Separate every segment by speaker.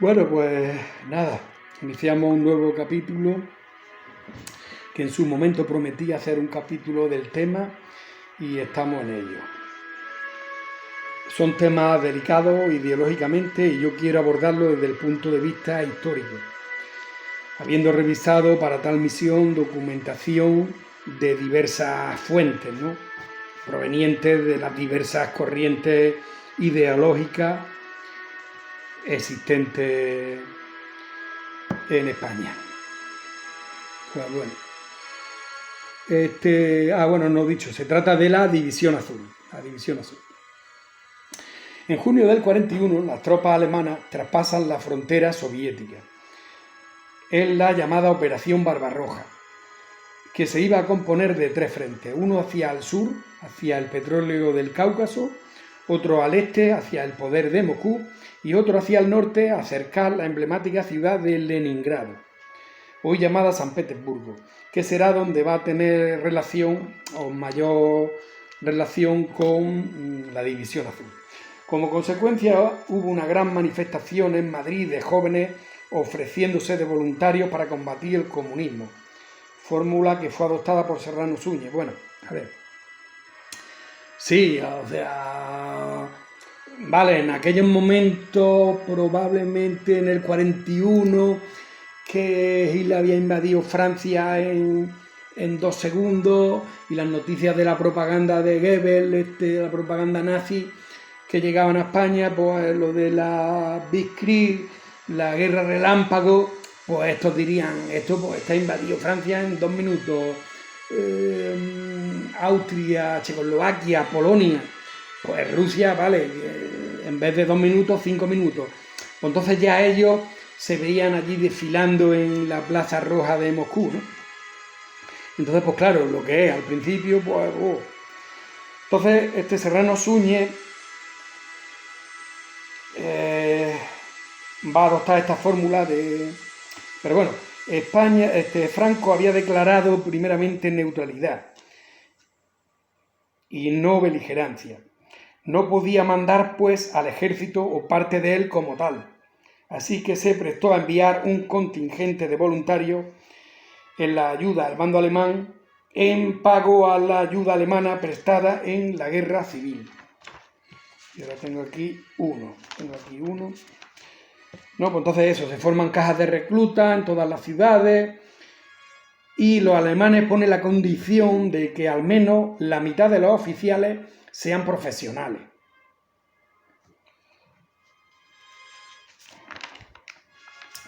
Speaker 1: Bueno, pues nada, iniciamos un nuevo capítulo que en su momento prometí hacer un capítulo del tema y estamos en ello. Son temas delicados ideológicamente y yo quiero abordarlo desde el punto de vista histórico, habiendo revisado para tal misión documentación de diversas fuentes, ¿no?, provenientes de las diversas corrientes ideológicas existentes en España. Pues bueno, no he dicho, se trata de la División Azul. La División Azul. En junio del 41, las tropas alemanas traspasan la frontera soviética en la llamada Operación Barbarroja, que se iba a componer de tres frentes: uno hacia el sur, hacia el petróleo del Cáucaso, otro al este, hacia el poder de Moscú, y otro hacia el norte, a acercar la emblemática ciudad de Leningrado, hoy llamada San Petersburgo, que será donde va a tener relación o mayor relación con la División Azul. Como consecuencia, hubo una gran manifestación en Madrid de jóvenes ofreciéndose de voluntarios para combatir el comunismo, fórmula que fue adoptada por Serrano Suñer. Bueno, a ver. Sí, o sea, vale, en aquellos momentos, probablemente en el 41, que Hitler había invadido Francia en 2 segundos, y las noticias de la propaganda de Goebbels, la propaganda nazi, que llegaban a España, pues lo de la Blitzkrieg, la guerra relámpago, pues estos dirían, esto pues está invadido Francia en 2 minutos, Austria, Checoslovaquia, Polonia, pues Rusia, vale, en vez de 2 minutos, 5 minutos. Pues entonces ya ellos se veían allí desfilando en la Plaza Roja de Moscú, ¿no? Entonces, pues claro, lo que es al principio, pues... Entonces, Serrano Suñer va a adoptar esta fórmula de... Pero bueno, España, Franco había declarado primeramente neutralidad y no beligerancia. No podía mandar, pues, al ejército o parte de él como tal. Así que se prestó a enviar un contingente de voluntarios en la ayuda al bando alemán en pago a la ayuda alemana prestada en la guerra civil. Y ahora tengo aquí uno. No, pues entonces eso, se forman cajas de recluta en todas las ciudades y los alemanes ponen la condición de que al menos la mitad de los oficiales sean profesionales.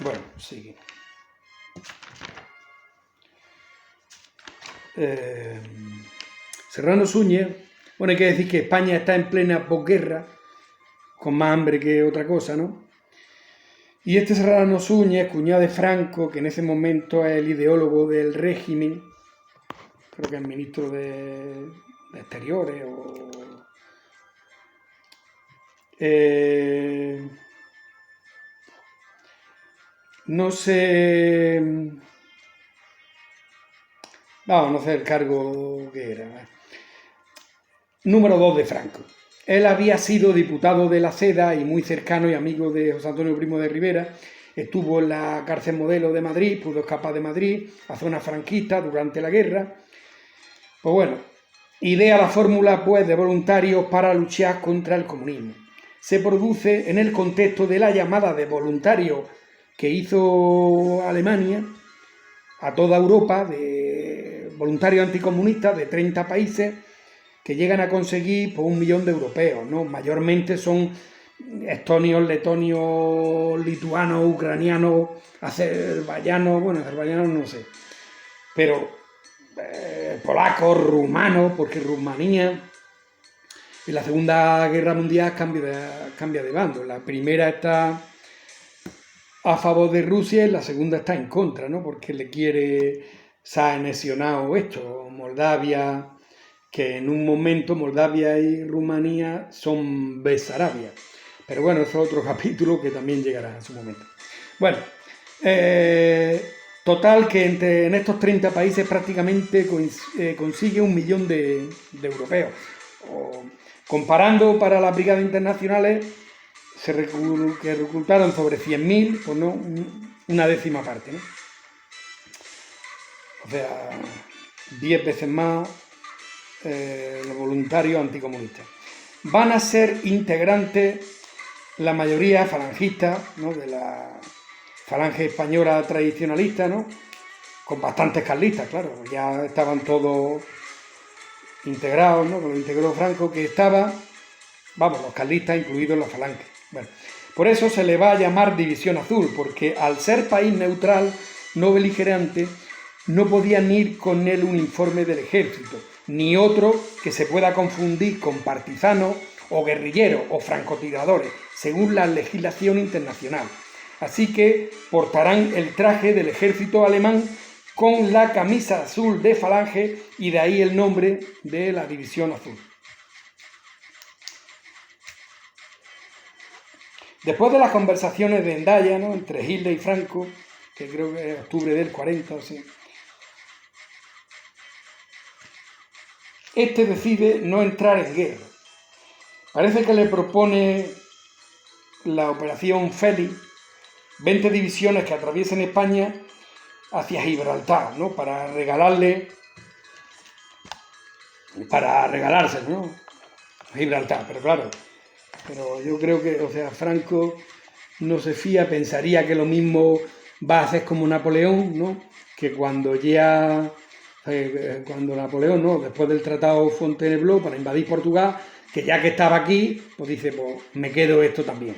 Speaker 1: Bueno, sigue. Serrano Suñer, bueno, hay que decir que España está en plena posguerra, con más hambre que otra cosa, ¿no? Y Serrano Suñer, cuñado de Franco, que en ese momento es el ideólogo del régimen, creo que es ministro de Exteriores o... no sé... Vamos, no sé el cargo que era. Número 2 de Franco. Él había sido diputado de la Seda y muy cercano y amigo de José Antonio Primo de Rivera. Estuvo en la cárcel Modelo de Madrid, pudo escapar de Madrid a zonas franquistas durante la guerra. Pues bueno, idea la fórmula, pues, de voluntarios para luchar contra el comunismo. Se produce en el contexto de la llamada de voluntarios que hizo Alemania a toda Europa, de voluntarios anticomunistas de 30 países, que llegan a conseguir pues, 1 millón de europeos, ¿no? Mayormente son estonios, letonios, lituanos, ucranianos, azerbaiyanos, bueno, azerbaiyanos no sé, pero polacos, rumanos, porque Rumanía en la Segunda Guerra Mundial cambia de bando. La primera está a favor de Rusia y la segunda está en contra, ¿no? Porque se ha anexionado esto, Moldavia, que en un momento Moldavia y Rumanía son Besarabia. Pero bueno, eso es otro capítulo que también llegará en su momento. Bueno, total que en estos 30 países prácticamente consigue 1 millón de europeos. Comparando para las brigadas internacionales, que reclutaron sobre 100.000, pues no, una décima parte, ¿no? O sea, 10 veces más los voluntarios anticomunistas. Van a ser integrantes la mayoría falangistas, ¿no?, de la falange española tradicionalista, ¿no?, con bastantes carlistas, claro, ya estaban todos integrados, ¿no?, lo integró Franco, que estaba, vamos, los carlistas incluidos en la falange. Bueno, por eso se le va a llamar División Azul, porque al ser país neutral, no beligerante, no podían ir con el uniforme del ejército, ni otro que se pueda confundir con partisanos o guerrilleros o francotiradores, según la legislación internacional. Así que portarán el traje del ejército alemán con la camisa azul de falange, y de ahí el nombre de la División Azul. Después de las conversaciones de Hendaya, ¿no?, entre Hitler y Franco, que creo que es octubre del 40 o así, este decide no entrar en guerra. Parece que le propone la operación Félix, 20 divisiones que atraviesen España hacia Gibraltar, ¿no?, para regalárselo, ¿no?, Gibraltar. Pero claro, yo creo que, o sea, Franco no se fía, pensaría que lo mismo va a hacer como Napoleón, ¿no?, que cuando Napoleón, ¿no?, después del Tratado Fontainebleau para invadir Portugal, que ya que estaba aquí, pues dice, pues me quedo esto también.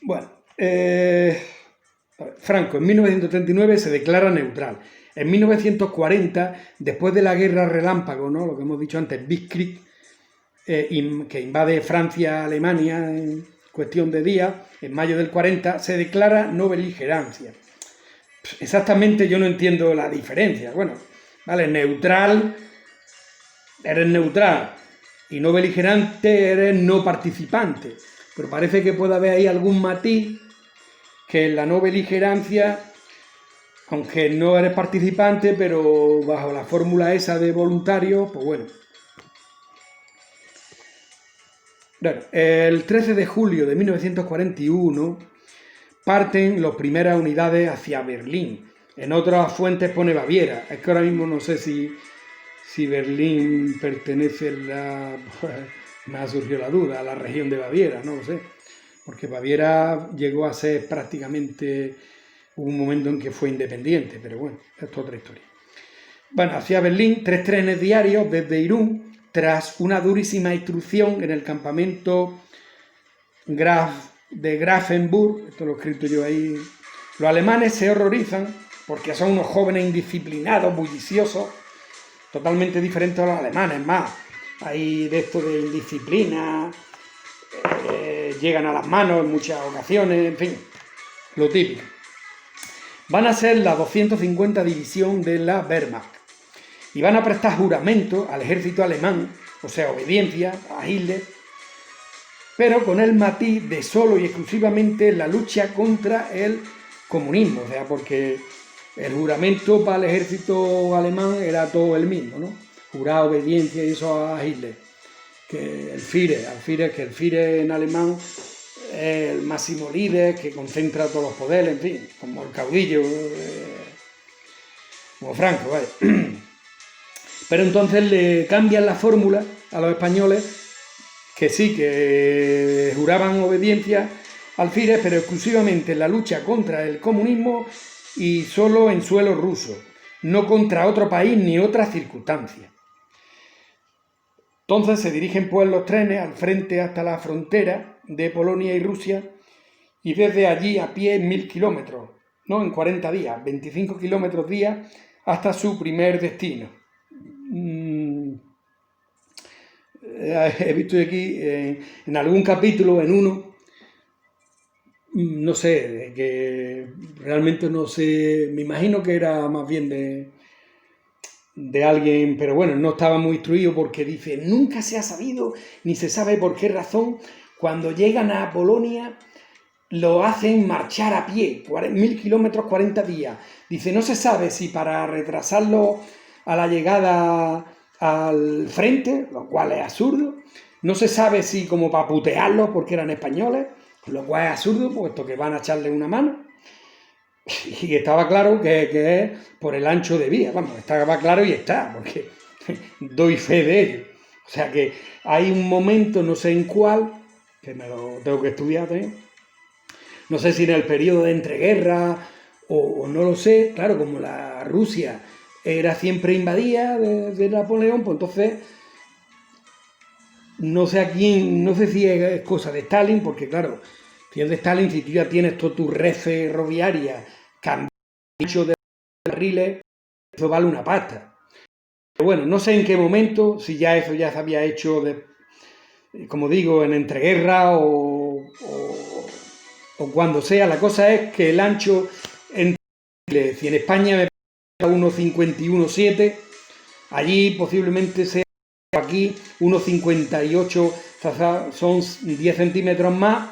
Speaker 1: Bueno, Franco en 1939 se declara neutral. En 1940, después de la guerra relámpago, ¿no?, lo que hemos dicho antes, Blitzkrieg, que invade Francia, Alemania en cuestión de días, en mayo del 40, se declara no beligerancia. Exactamente, yo no entiendo la diferencia. Bueno, vale, neutral, eres neutral, y no beligerante, eres no participante. Pero parece que puede haber ahí algún matiz, que en la no beligerancia, aunque no eres participante, pero bajo la fórmula esa de voluntario, pues bueno. Bueno, el 13 de julio de 1941 parten las primeras unidades hacia Berlín. En otras fuentes pone Baviera. Es que ahora mismo no sé si Berlín pertenece me ha surgido la duda, a la región de Baviera, no lo sé. Porque Baviera llegó a ser prácticamente, hubo un momento en que fue independiente, pero bueno, esto es otra historia. Bueno, hacia Berlín, 3 trenes diarios desde Irún, tras una durísima instrucción en el campamento de Grafenburg, esto lo he escrito yo ahí. Los alemanes se horrorizan porque son unos jóvenes indisciplinados, bulliciosos, totalmente diferentes a los alemanes. Más, hay de esto de indisciplina, llegan a las manos en muchas ocasiones, en fin, lo típico. Van a ser la 250 división de la Wehrmacht y van a prestar juramento al ejército alemán, o sea, obediencia a Hitler, pero con el matiz de solo y exclusivamente la lucha contra el comunismo, o sea, porque el juramento para el ejército alemán era todo el mismo, ¿no? Jurar obediencia y eso a Hitler. Que el Führer en alemán es el máximo líder que concentra todos los poderes, en fin, como el caudillo, como Franco, ¿vale? Pero entonces le cambian la fórmula a los españoles, que sí, que juraban obediencia al Führer, pero exclusivamente en la lucha contra el comunismo y solo en suelo ruso, no contra otro país ni otras circunstancias. Entonces se dirigen pues los trenes al frente hasta la frontera de Polonia y Rusia, y desde allí a pie 1000 kilómetros, ¿no?, en 40 días, 25 kilómetros día, hasta su primer destino. He visto aquí en algún capítulo, en uno, no sé, que realmente no sé, me imagino que era más bien de alguien, pero bueno, no estaba muy instruido, porque dice, nunca se ha sabido, ni se sabe por qué razón, cuando llegan a Polonia, lo hacen marchar a pie, 1000 kilómetros, 40 días. Dice, no se sabe si para retrasarlo a la llegada al frente, lo cual es absurdo. No se sabe si como para putearlos porque eran españoles, lo cual es absurdo, puesto que van a echarle una mano. Y estaba claro que es por el ancho de vía, vamos, estaba claro y está, porque doy fe de ello. O sea que hay un momento, no sé en cuál, que me lo tengo que estudiar también, no sé si en el periodo de entreguerra o no lo sé, claro, como la Rusia era siempre invadida de Napoleón, pues entonces no sé a quién, no sé si es cosa de Stalin, porque claro, si es de Stalin, si tú ya tienes toda tu red ferroviaria cambiado de carriles, eso vale una pasta. Pero bueno, no sé en qué momento, si ya eso ya se había hecho, como digo, en entreguerra o cuando sea. La cosa es que el ancho, si en España me pasa 1,51,7, allí posiblemente sea aquí 1,58, son 10 centímetros más,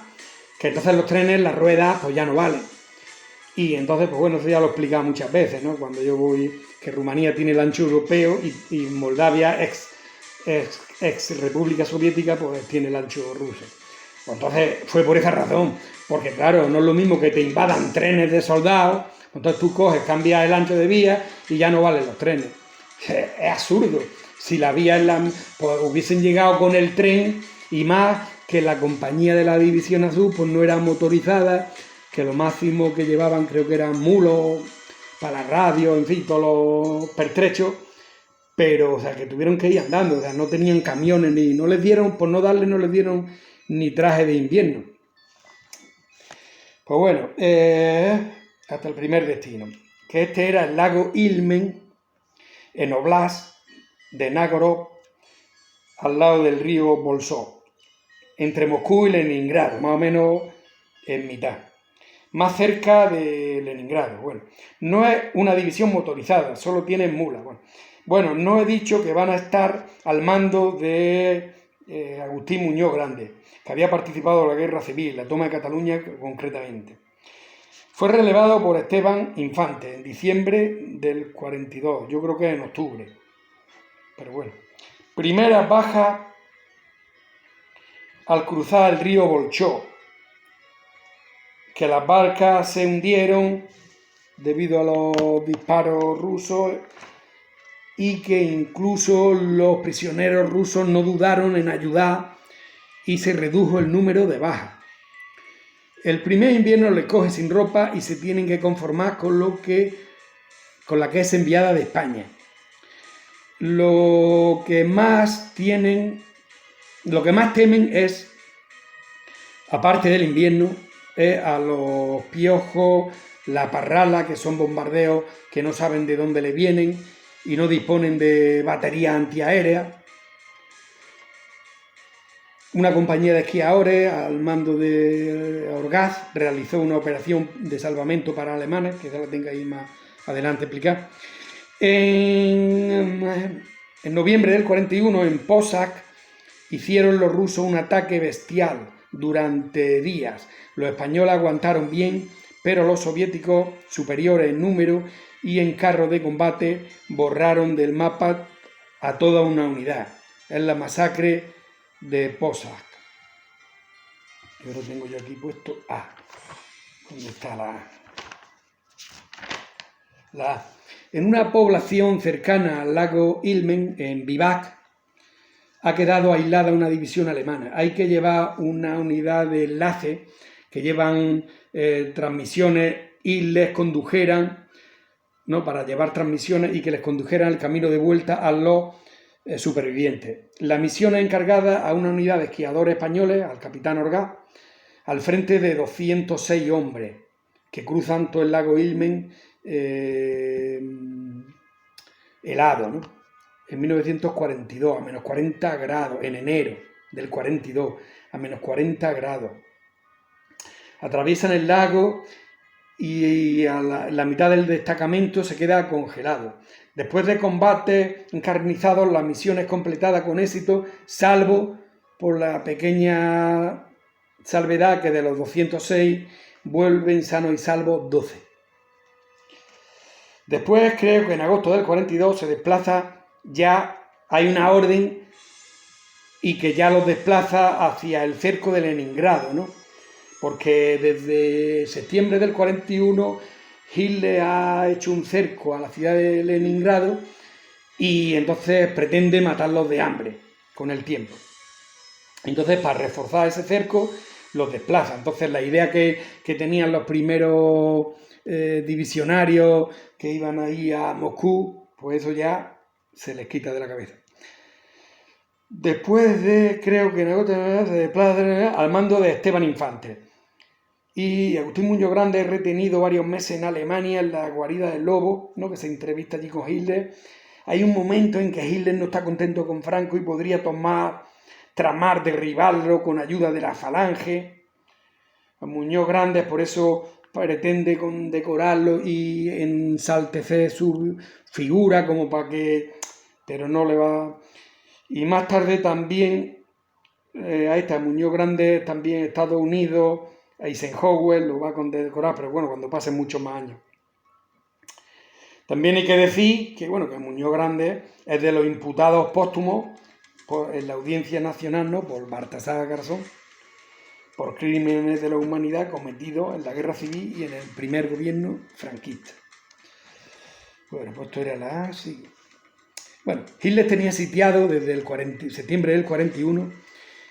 Speaker 1: que entonces los trenes, las ruedas, pues ya no valen. Y entonces, pues bueno, eso ya lo he explicado muchas veces, ¿no? Cuando yo voy, que Rumanía tiene el ancho europeo y Moldavia, ex República Soviética, pues tiene el ancho ruso. Pues entonces fue por esa razón, porque claro, no es lo mismo que te invadan trenes de soldados, entonces tú coges, cambias el ancho de vía y ya no valen los trenes. Es absurdo. Si la vía pues hubiesen llegado con el tren y más que la compañía de la División Azul pues no era motorizada, que lo máximo que llevaban creo que eran mulos para la radio, en fin, todos los pertrechos, pero o sea que tuvieron que ir andando, o sea, no tenían camiones ni no les dieron, por no darle, no les dieron ni traje de invierno. Pues bueno, hasta el primer destino, que este era el lago Ilmen, en Oblast de Nóvgorod, al lado del río Bolsó, entre Moscú y Leningrado, más o menos en mitad, más cerca de Leningrado. Bueno, no es una división motorizada, solo tienen mulas. Bueno, no he dicho que van a estar al mando de Agustín Muñoz Grande, que había participado en la guerra civil, la toma de Cataluña concretamente. Fue relevado por Esteban Infante en diciembre del 42, yo creo que en octubre. Pero bueno, primera baja al cruzar el río Bolchó, que las barcas se hundieron debido a los disparos rusos y que incluso los prisioneros rusos no dudaron en ayudar y se redujo el número de bajas. El primer invierno les coge sin ropa y se tienen que conformar con la que es enviada de España. Lo que más temen es, aparte del invierno, a los piojos, la parrala, que son bombardeos que no saben de dónde le vienen y no disponen de baterías antiaéreas. Una compañía de esquiadores al mando de Orgaz realizó una operación de salvamento para alemanes, que ya la tengo ahí más adelante explicar. En noviembre del 41, en Posac, hicieron los rusos un ataque bestial durante días. Los españoles aguantaron bien, pero los soviéticos, superiores en número y en carros de combate, borraron del mapa a toda una unidad. Es la masacre de Posac. Yo lo tengo yo aquí puesto A. ¿Dónde está la A? En una población cercana al lago Ilmen, en Vivac, ha quedado aislada una división alemana. Hay que llevar una unidad de enlace que llevan transmisiones y les condujeran, ¿no? Para llevar transmisiones y que les condujeran el camino de vuelta a los supervivientes. La misión es encargada a una unidad de esquiadores españoles, al capitán Orgaz, al frente de 206 hombres que cruzan todo el lago Ilmen helado, ¿no? En 1942, a menos 40 grados, en enero del 42, a menos 40 grados. Atraviesan el lago y a la mitad del destacamento se queda congelado. Después de combates encarnizados, la misión es completada con éxito, salvo por la pequeña salvedad que de los 206 vuelven sanos y salvos 12. Después, creo que en agosto del 42 se desplaza ya hay una orden y que ya los desplaza hacia el cerco de Leningrado, ¿no? Porque desde septiembre del 41 Hitler ha hecho un cerco a la ciudad de Leningrado y entonces pretende matarlos de hambre con el tiempo. Entonces, para reforzar ese cerco, los desplaza. Entonces, la idea que tenían los primeros divisionarios que iban ahí a Moscú, pues eso ya se les quita de la cabeza. Después de, creo que en agosto se desplaza al mando de Esteban Infante. Y Agustín Muñoz Grande es retenido varios meses en Alemania, en la guarida del Lobo, ¿no? Que se entrevista allí con Hitler. Hay un momento en que Hitler no está contento con Franco y podría tramar derribarlo con ayuda de la Falange. A Muñoz Grande por eso pretende condecorarlo y ensaltecer su figura como para que... pero no le va... Y más tarde también, ahí está, Muñoz Grande, también Estados Unidos, Eisenhower lo va a condecorar, pero bueno, cuando pasen muchos más años. También hay que decir que, bueno, que Muñoz Grande es de los imputados póstumos en la Audiencia Nacional, ¿no? Por Baltasar Garzón, por crímenes de la humanidad cometidos en la Guerra Civil y en el primer gobierno franquista. Bueno, pues esto era la... Sí. Bueno, Hitler tenía sitiado desde el septiembre del 41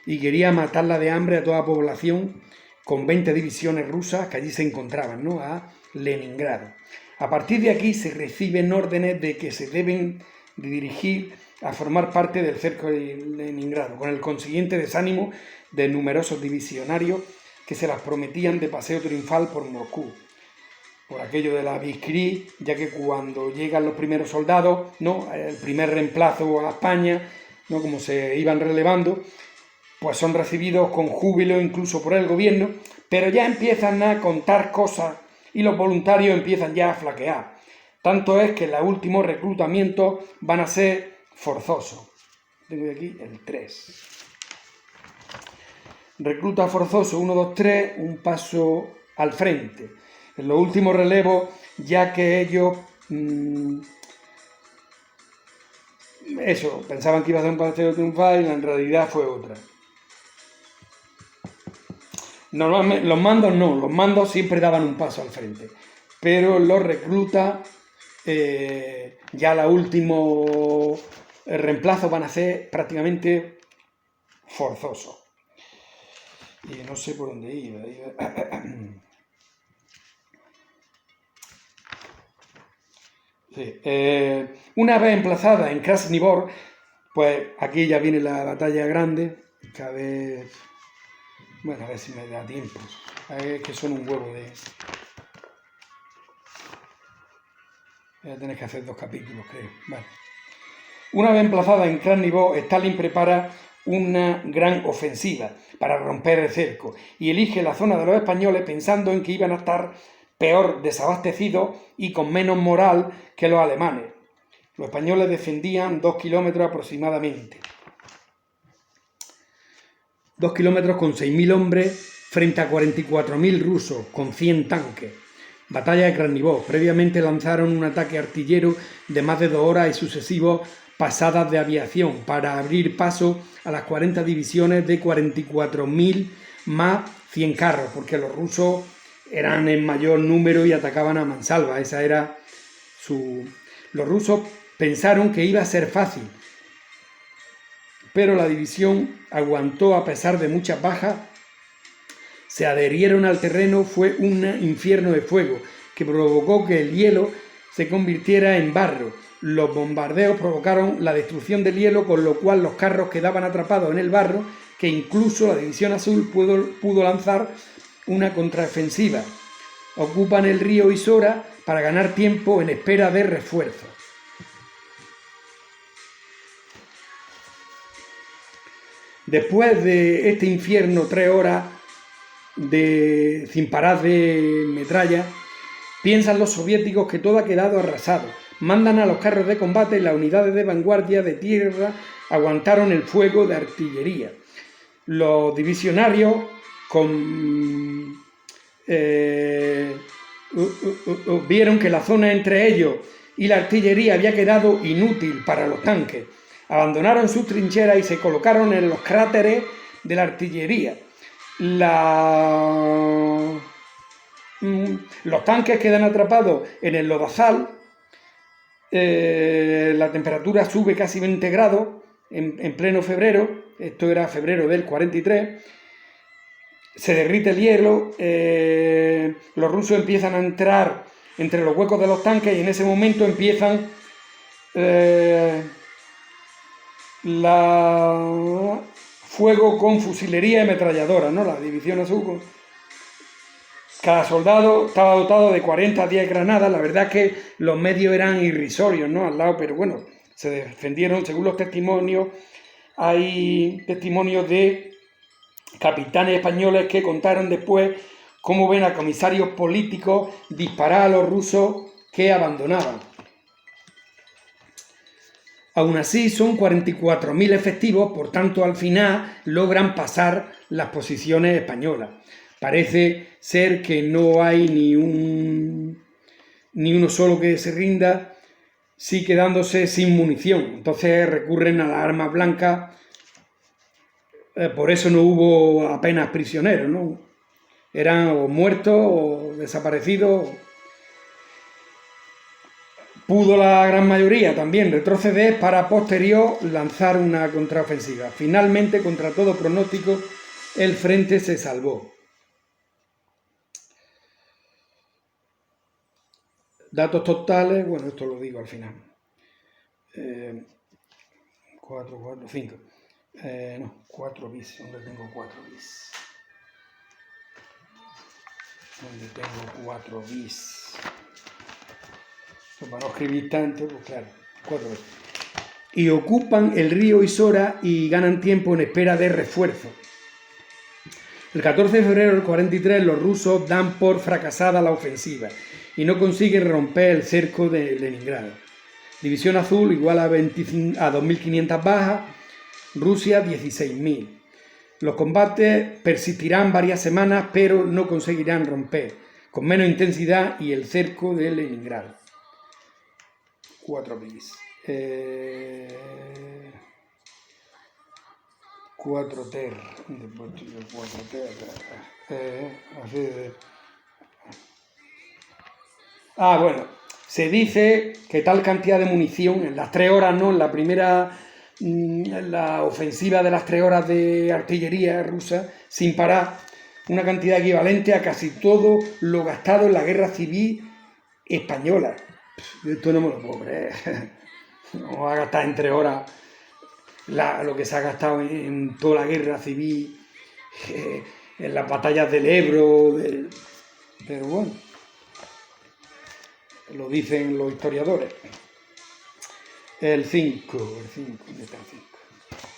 Speaker 1: y quería matarla de hambre a toda la población con 20 divisiones rusas que allí se encontraban, ¿no? A Leningrado. A partir de aquí se reciben órdenes de que se deben dirigir a formar parte del cerco de Leningrado, con el consiguiente desánimo de numerosos divisionarios que se las prometían de paseo triunfal por Moscú. Por aquello de la Blitzkrieg, ya que cuando llegan los primeros soldados, ¿no? El primer reemplazo a España, ¿no? Como se iban relevando, pues son recibidos con júbilo incluso por el gobierno, pero ya empiezan a contar cosas y los voluntarios empiezan ya a flaquear. Tanto es que los últimos reclutamientos van a ser forzosos. Tengo aquí el 3. Recluta forzoso 1, 2, 3, un paso al frente. En los últimos relevos, ya que ellos pensaban que iba a ser un paseo triunfal y en realidad fue otra. Normalmente, los mandos siempre daban un paso al frente, pero los reclutas ya los últimos reemplazos van a ser prácticamente forzosos. Y no sé por dónde iba. Sí. Una vez emplazada en Krasnivor, pues aquí ya viene la batalla grande, cada vez... Bueno, a ver si me da tiempo. Es que son un huevo de... Voy a tener que hacer 2 capítulos, creo. Vale. Una vez emplazada en Krasnivor, Stalin prepara una gran ofensiva para romper el cerco y elige la zona de los españoles pensando en que iban a estar peor desabastecidos y con menos moral que los alemanes. Los españoles defendían 2 kilómetros aproximadamente. 2 kilómetros con 6.000 hombres frente a 44.000 rusos con 100 tanques. Batalla de Krasnivor. Previamente lanzaron un ataque artillero de más de 2 horas y sucesivos pasadas de aviación para abrir paso a las 40 divisiones de 44.000 más 100 carros, porque los rusos eran en mayor número y atacaban a mansalva. Esa era su... Los rusos pensaron que iba a ser fácil, pero la división aguantó a pesar de muchas bajas. Se adherieron al terreno, fue un infierno de fuego que provocó que el hielo se convirtiera en barro. Los bombardeos provocaron la destrucción del hielo, con lo cual los carros quedaban atrapados en el barro, que incluso la División Azul pudo lanzar una contraofensiva. Ocupan el río Isora para ganar tiempo en espera de refuerzos. Después de este infierno, 3 horas sin parar de metralla, piensan los soviéticos que todo ha quedado arrasado. Mandan a los carros de combate y las unidades de vanguardia de tierra aguantaron el fuego de artillería. Los divisionarios vieron que la zona entre ellos y la artillería había quedado inútil para los tanques. Abandonaron sus trincheras y se colocaron en los cráteres de la artillería. Los tanques quedan atrapados en el lodazal. La temperatura sube casi 20 grados en pleno febrero. Esto era febrero del 43. Se derrite el hielo. Los rusos empiezan a entrar entre los huecos de los tanques y en ese momento empiezan fuego con fusilería y ametralladora, ¿no? La División Azul. Cada soldado estaba dotado de 40 a 10 granadas. La verdad es que los medios eran irrisorios, ¿no? Al lado, pero bueno, se defendieron. Según los testimonios, hay testimonios de capitanes españoles que contaron después cómo ven a comisarios políticos disparar a los rusos que abandonaban. Aún así, son 44.000 efectivos, por tanto, al final logran pasar las posiciones españolas. Parece ser que no hay ni uno solo que se rinda, sí quedándose sin munición. Entonces recurren a las armas blancas, por eso no hubo apenas prisioneros, ¿no? Eran o muertos o desaparecidos. Pudo la gran mayoría también retroceder para posterior lanzar una contraofensiva. Finalmente, contra todo pronóstico, el frente se salvó. Datos totales, bueno, esto lo digo al final. 5. No, 4 bis. ¿Dónde tengo 4 bis? ¿Dónde tengo 4 bis? Para no escribir tanto, pues claro, 4 bis. Y ocupan el río Isora y ganan tiempo en espera de refuerzo. El 14 de febrero del 43 los rusos dan por fracasada la ofensiva y no consiguen romper el cerco de Leningrado. División Azul igual a 2.500 bajas, Rusia 16.000. Los combates persistirán varias semanas, pero no conseguirán romper, con menos intensidad, y el cerco de Leningrado. 4 bis. 4 ter. Bueno, se dice que tal cantidad de munición en las 3 horas, ¿no? En la primera, en la ofensiva de las 3 horas de artillería rusa, sin parar, una cantidad equivalente a casi todo lo gastado en la guerra civil española. Esto no me lo puedo creer. No va a gastar en 3 horas lo que se ha gastado en toda la guerra civil, en las batallas del Ebro, pero bueno, lo dicen los historiadores. El 5, ¿dónde está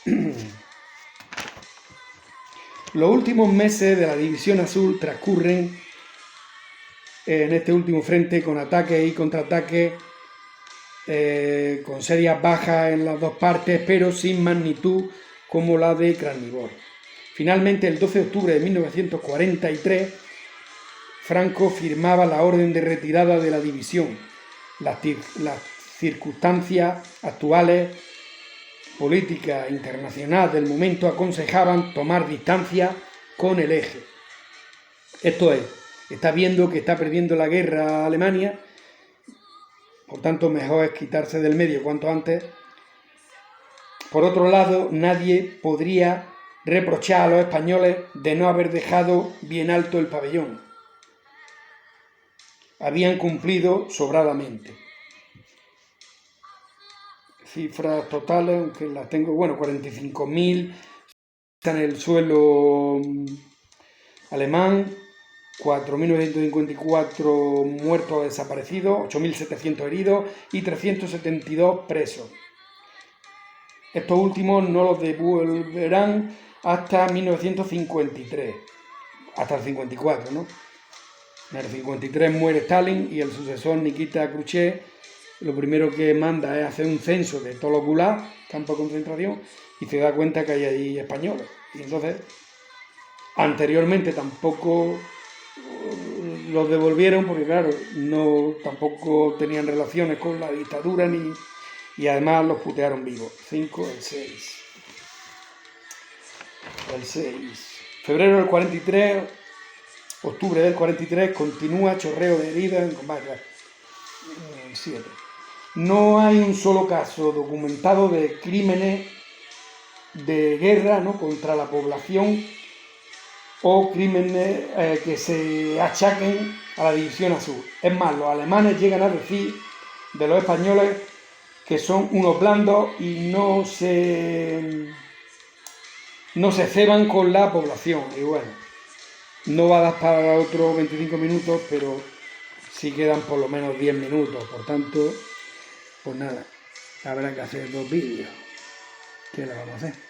Speaker 1: el 5? Los últimos meses de la División Azul transcurren en este último frente con ataques y contraataques, con serias bajas en las dos partes, pero sin magnitud como la de Krasnivor. Finalmente, el 12 de octubre de 1943, Franco firmaba la orden de retirada de la división. Las circunstancias actuales, política internacional del momento, aconsejaban tomar distancia con el eje. Esto es, está viendo que está perdiendo la guerra a Alemania, por tanto mejor es quitarse del medio cuanto antes. Por otro lado, nadie podría reprochar a los españoles de no haber dejado bien alto el pabellón. Habían cumplido sobradamente. Cifras totales, aunque las tengo, 45.000 están en el suelo alemán, 4.954 muertos o desaparecidos, 8.700 heridos y 372 presos. Estos últimos no los devolverán hasta 1953, hasta el 54, ¿no? En el 53 muere Stalin y el sucesor Nikita Khrushchev lo primero que manda es hacer un censo de todos los gulags, campos de concentración, y se da cuenta que hay ahí españoles. Y entonces, anteriormente tampoco los devolvieron porque, claro, tampoco tenían relaciones con la dictadura ni y además los putearon vivos. 5, el 6. El 6. Febrero del 43, octubre del 43, continúa chorreo de heridas en combate. El 7. No hay un solo caso documentado de crímenes de guerra, ¿no?, contra la población o crímenes que se achaquen a la División Azul. Es más, los alemanes llegan a decir de los españoles que son unos blandos y no se ceban con la población. Y bueno, no va a dar para otros 25 minutos, pero sí quedan por lo menos 10 minutos. Por tanto, pues nada, habrá que hacer 2 vídeos. ¿Qué le vamos a hacer?